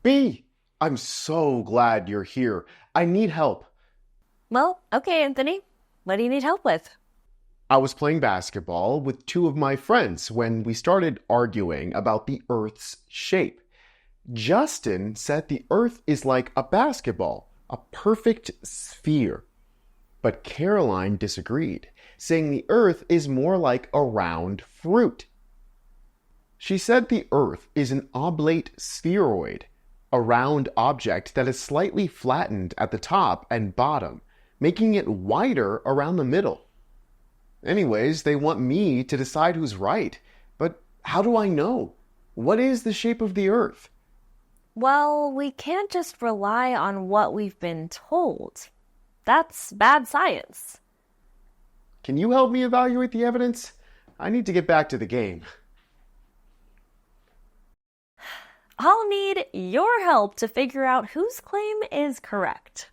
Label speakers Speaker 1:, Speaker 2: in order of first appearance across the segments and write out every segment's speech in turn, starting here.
Speaker 1: B, I'm so glad you're here. I need help.
Speaker 2: Well, okay, Anthony. What do you need help with?
Speaker 1: I was playing basketball with two of my friends when we started arguing about the Earth's shape. Justin said the Earth is like a basketball, a perfect sphere. But Caroline disagreed, saying the Earth is more like a round fruit. She said the Earth is an oblate spheroid, a round object that is slightly flattened at the top and bottom, making it wider around the middle. Anyways, they want me to decide who's right. But how do I know? What is the shape of the Earth?
Speaker 2: Well, we can't just rely on what we've been told. That's bad science.
Speaker 1: Can you help me evaluate the evidence? I need to get back to the game.
Speaker 2: I'll need your help to figure out whose claim is correct.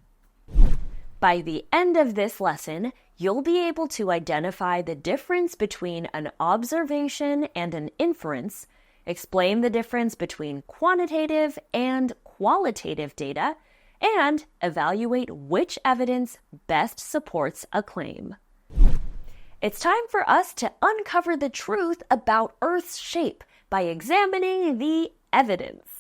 Speaker 2: By the end of this lesson, you'll be able to identify the difference between an observation and an inference, explain the difference between quantitative and qualitative data, and evaluate which evidence best supports a claim. It's time for us to uncover the truth about Earth's shape by examining the evidence.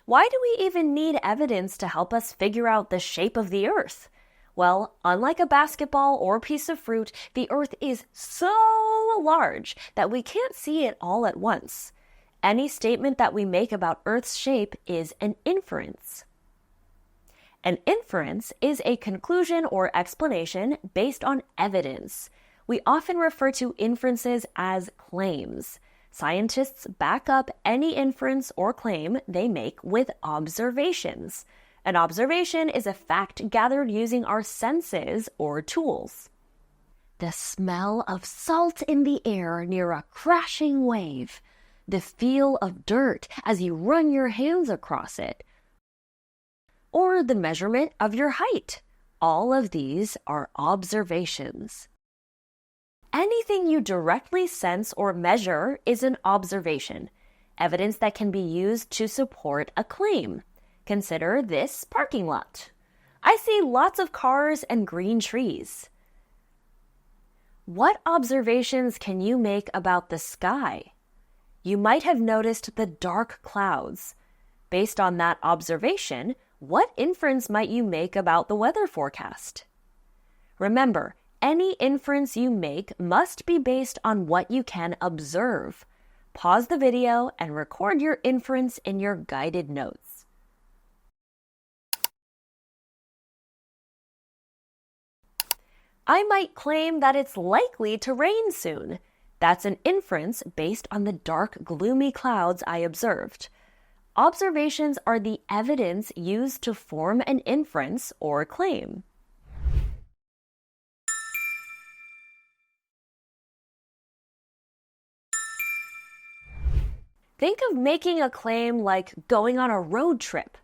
Speaker 2: Why do we even need evidence to help us figure out the shape of the Earth? Well, unlike a basketball or a piece of fruit, the Earth is so large that we can't see it all at once. Any statement that we make about Earth's shape is an inference. An inference is a conclusion or explanation based on evidence. We often refer to inferences as claims. Scientists back up any inference or claim they make with observations. An observation is a fact gathered using our senses or tools. The smell of salt in the air near a crashing wave. The feel of dirt as you run your hands across it. Or the measurement of your height. All of these are observations. Anything you directly sense or measure is an observation, evidence that can be used to support a claim. Consider this parking lot. I see lots of cars and green trees. What observations can you make about the sky? You might have noticed the dark clouds. Based on that observation, what inference might you make about the weather forecast? Remember, any inference you make must be based on what you can observe. Pause the video and record your inference in your guided notes. I might claim that it's likely to rain soon. That's an inference based on the dark, gloomy clouds I observed. Observations are the evidence used to form an inference or claim. Think of making a claim like going on a road trip.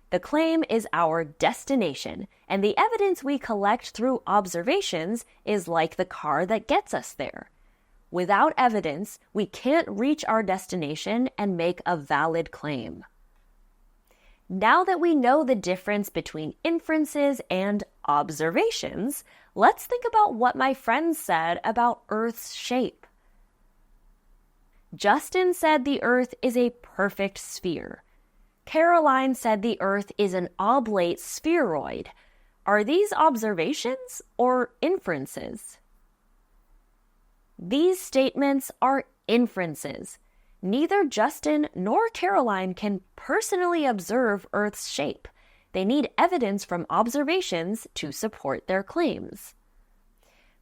Speaker 2: The claim is our destination, and the evidence we collect through observations is like the car that gets us there. Without evidence, we can't reach our destination and make a valid claim. Now that we know the difference between inferences and observations, let's think about what my friends said about Earth's shape. Justin said the Earth is a perfect sphere. Caroline said the Earth is an oblate spheroid. Are these observations or inferences? These statements are inferences. Neither Justin nor Caroline can personally observe Earth's shape. They need evidence from observations to support their claims.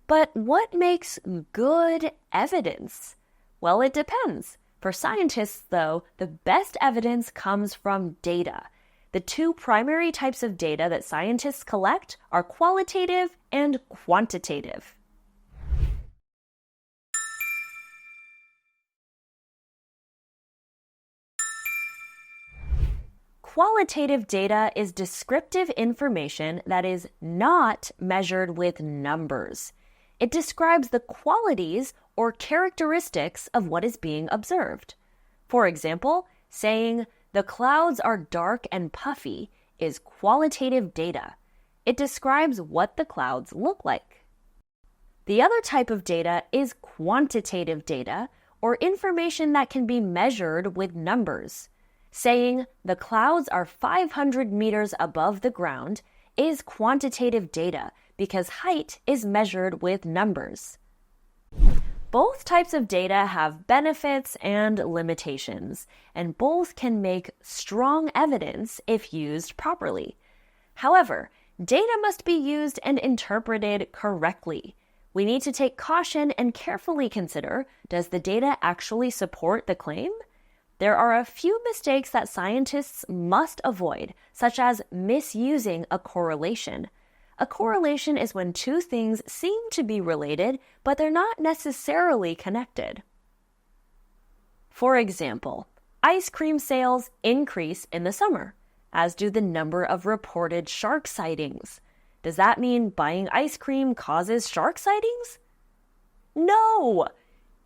Speaker 2: But what makes good evidence? Well, it depends. For scientists, though, the best evidence comes from data. The two primary types of data that scientists collect are qualitative and quantitative. Qualitative data is descriptive information that is not measured with numbers. It describes the qualities or characteristics of what is being observed. For example, saying, "The clouds are dark and puffy," is qualitative data. It describes what the clouds look like. The other type of data is quantitative data, or information that can be measured with numbers. Saying, "The clouds are 500 meters above the ground," is quantitative data because height is measured with numbers. Both types of data have benefits and limitations, and both can make strong evidence if used properly. However, data must be used and interpreted correctly. We need to take caution and carefully consider, does the data actually support the claim? There are a few mistakes that scientists must avoid, such as misusing a correlation. A correlation is when two things seem to be related, but they're not necessarily connected. For example, ice cream sales increase in the summer, as do the number of reported shark sightings. Does that mean buying ice cream causes shark sightings? No!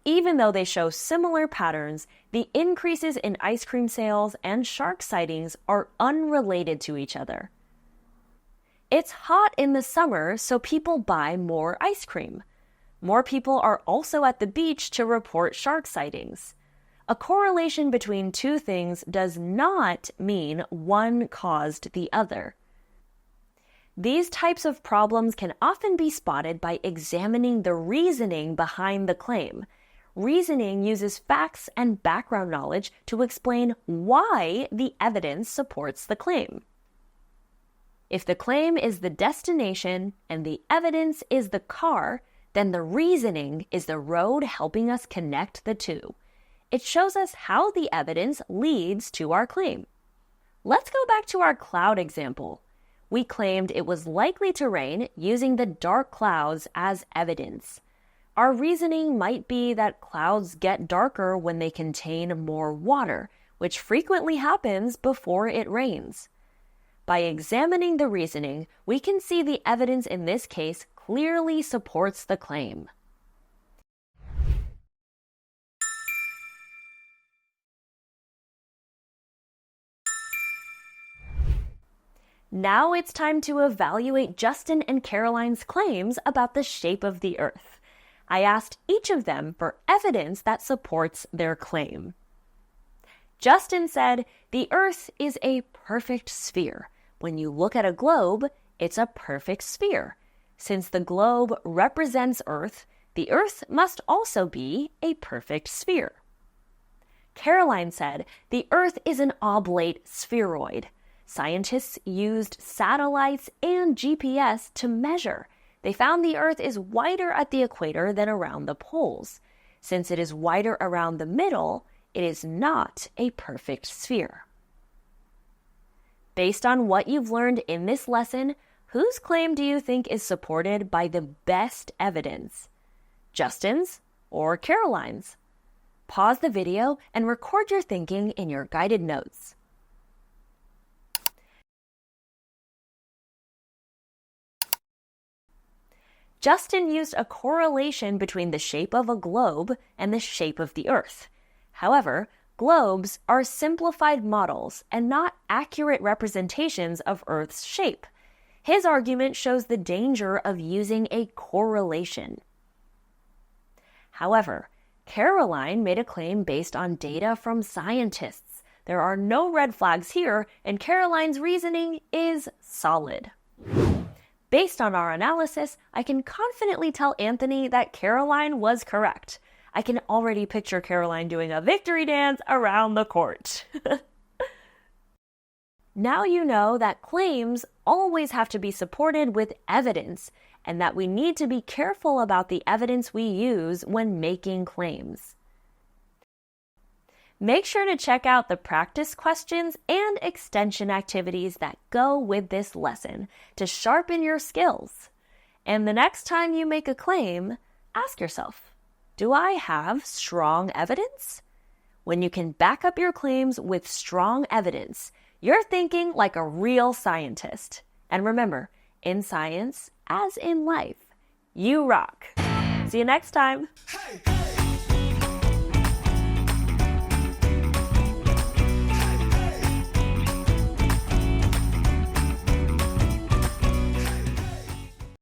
Speaker 2: Even though they show similar patterns, the increases in ice cream sales and shark sightings are unrelated to each other. It's hot in the summer, so people buy more ice cream. More people are also at the beach to report shark sightings. A correlation between two things does not mean one caused the other. These types of problems can often be spotted by examining the reasoning behind the claim. Reasoning uses facts and background knowledge to explain why the evidence supports the claim. If the claim is the destination and the evidence is the car, then the reasoning is the road helping us connect the two. It shows us how the evidence leads to our claim. Let's go back to our cloud example. We claimed it was likely to rain using the dark clouds as evidence. Our reasoning might be that clouds get darker when they contain more water, which frequently happens before it rains. By examining the reasoning, we can see the evidence in this case clearly supports the claim. Now it's time to evaluate Justin and Caroline's claims about the shape of the Earth. I asked each of them for evidence that supports their claim. Justin said, "The Earth is a perfect sphere. When you look at a globe, it's a perfect sphere. Since the globe represents Earth, the Earth must also be a perfect sphere." Caroline said, "The Earth is an oblate spheroid. Scientists used satellites and GPS to measure. They found the Earth is wider at the equator than around the poles. Since it is wider around the middle, it is not a perfect sphere." Based on what you've learned in this lesson, whose claim do you think is supported by the best evidence? Justin's or Caroline's? Pause the video and record your thinking in your guided notes. Justin used a correlation between the shape of a globe and the shape of the Earth. However, globes are simplified models and not accurate representations of Earth's shape. His argument shows the danger of using a correlation. However, Caroline made a claim based on data from scientists. There are no red flags here, and Caroline's reasoning is solid. Based on our analysis, I can confidently tell Anthony that Caroline was correct. I can already picture Caroline doing a victory dance around the court. Now you know that claims always have to be supported with evidence, and that we need to be careful about the evidence we use when making claims. Make sure to check out the practice questions and extension activities that go with this lesson to sharpen your skills. And the next time you make a claim, ask yourself, do I have strong evidence? When you can back up your claims with strong evidence, you're thinking like a real scientist. And remember, in science, as in life, you rock. See you next time.
Speaker 3: Hey!